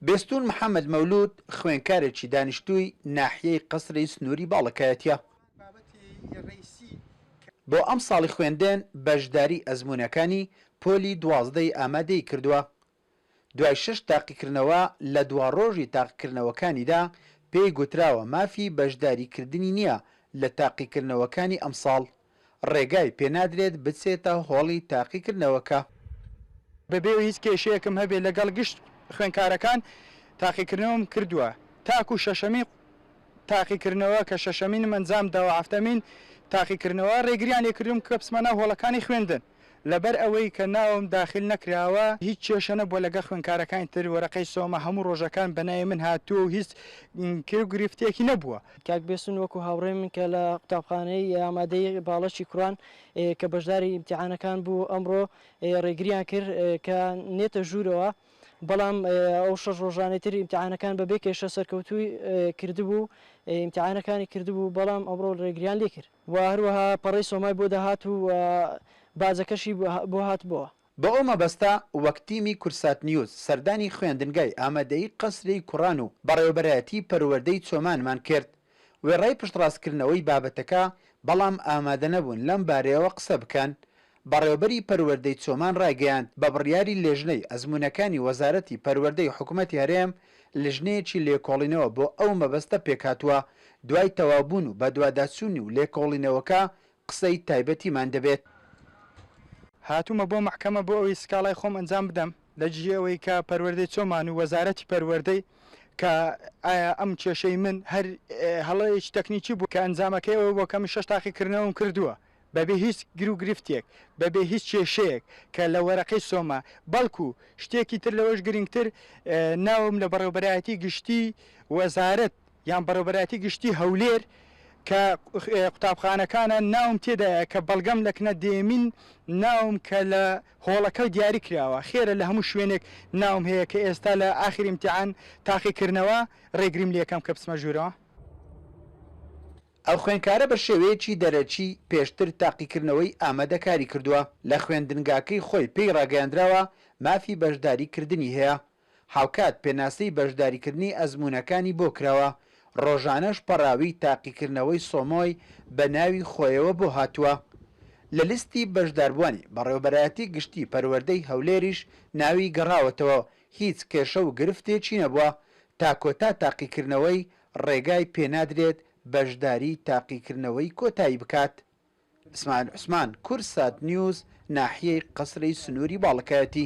بێستون محەممەد مەولود خوێنکارێکی دانیشتووی ناحیەی قەسری سنووری باڵەکایەتە. بۆ ئەم ساڵی خوێندن بەشداری ئەزمونونەکانی پۆلی 12 ئامادەی کردووە. دوای 6 تاقیکردنەوە لە دوا ڕۆژی تاقیکردنەوەکانیدا پێی گوتراوە مافی بەشداریکردنی نییە لە تاقیکردنەوەکانی ئەمساڵ. ڕێگای پێنادرێت بچێتە هۆڵی تاقیکردنەوەکە. بەبێ هیچ کێشەیەکم هەبێت لەگەڵ گشت خوێنکارەکان تاقیکردنەوەم کردووە. تاکو شەشەمی تاقیکردنەوە کە شەشەمین ئەنجام داوە هەفتەمین تاقیکردنەوە ڕێگریان لێکردوم کە بچمەنە هۆڵەکانی خوێندن. لەبەر ئەوەی کە ناوم داخل نەکراوە هیچ کێشە نەبووە لەگە خوێنکارەکانی تر وەرەقەی سۆمە هەموو ڕۆژەکان بەنای من هاتووە و هیچ گرفتێکی نەبووە. کاک بێسون وەکو هاوڕێ من کە لە قوتابخانەی ئامادەی باڵەکی کوڕان کە بەشداری ئیمتیحانەکان بوو ئەمڕۆ ڕێگریان کرد کە نێتە ژوورەوە، بەڵام ئەو 6 ڕۆژانەی تر ئیمتیحانەکان بەبێ کێشە سەرکەوتووی کردبوو ئیمتیحانەکانی کردبوو، بەڵام ئەمڕۆ ڕێگریان لێ کرد و هەروەها پەڕی سۆمای بۆ داهات و بازەکەشی بۆ هاتبووە. بە ئەو مەبەستە وەکتیمی کورسات نیوز سەردانی خوێندنگای ئامادەی قەسری کوڕان و بەڕێوەبەرایەتی پەروەردەی چۆمانمان کرد. وێڕای پشتڕاستکردنەوەی بابەتەکە، بەڵام ئامادە نەبوون لەم بارەیەوە قسە بکەن. بەڕێوەبەری پەروەردەی چۆمان ڕایگەیاند بە بڕیاری لێژنەی ئەزمونونەکانی وەزارەتی پەروەردەی حکوومەتی هەرێم لژنەیەکی لێکۆڵینەوە بۆ ئەو مەبەستە پێکهاتووە. دوای تەوابوون و بە دوواداچوونی و لێکۆڵینەوەکە قسەی تایبەتیمان دەبێت. هاتوومە بۆ محکەمە بۆ ئەوی سکاڵای خۆم ئەنجام بدەم لە جێەوەی کە پەروەردەی چۆمان و وەزارەتی پەروەردەی کە ئایا ئەم کێشەی من هەر هەڵەیەکی تەکنیکی بوو کە ئەنجامەکەیەوە بۆ کەمی 6 تاقیکردنەوەم کردووە بەبێ هیچ گر و گرفتێک، بەبێ هیچ کێشەیەک کە لە وەرەقەی سۆمە، بەڵکو شتێکی تر لەوەش گرنگتر ناوم لە بەڕێوەبەرایەتی گشتی وەزارەت یان بەڕێوەبەرایەتی گشتی هەولێر کە قوتابخانەکانە ناوم تێدایە کە بەڵگەم لەکنە دێمین ناوم کە لە هۆڵەکە دیاری کراوە. خێرە لە هەموو شوێنێک ناوم هەیە کە ئێستا لە ئاخر ئیمتیحان تاقیکردنەوە ڕێگریم لێکەم کە بچمە ژوورەوە. ئەو خوێنکارە بە شێوەیەکی دەرەچی پێشتر تاقیکردنەوەی ئامادەکاری کردووە. لە خوێندنگاکەی خۆی پێی ڕاگەیاندراوە مافی بەشداریکردنی هەیە. هاوکات پێناسەی بەشداریکردنی ئەزمونونەکانی بۆ کراوە. ڕۆژانەش پەراوی تاقیکردنەوەی سۆمۆی بە ناوی خۆیەوە بۆ هاتووە. لە لیستی بەشداربووانی بەڕێوەبەرایەتی گشتی پەروەردەی هەولێریش ناوی گەڕاوەتەوە. هیچ کێشە و گرفتێکی نەبووە. تاکۆتا تاقیکردنەوەی ڕێگای پێنادرێت بەشداری تاقیکردنەوەی کۆتایی بکات. ئیسماعیل عوسمان، کورسات نیوز، ناحیەی قەسری سنووری باڵەکایەتی.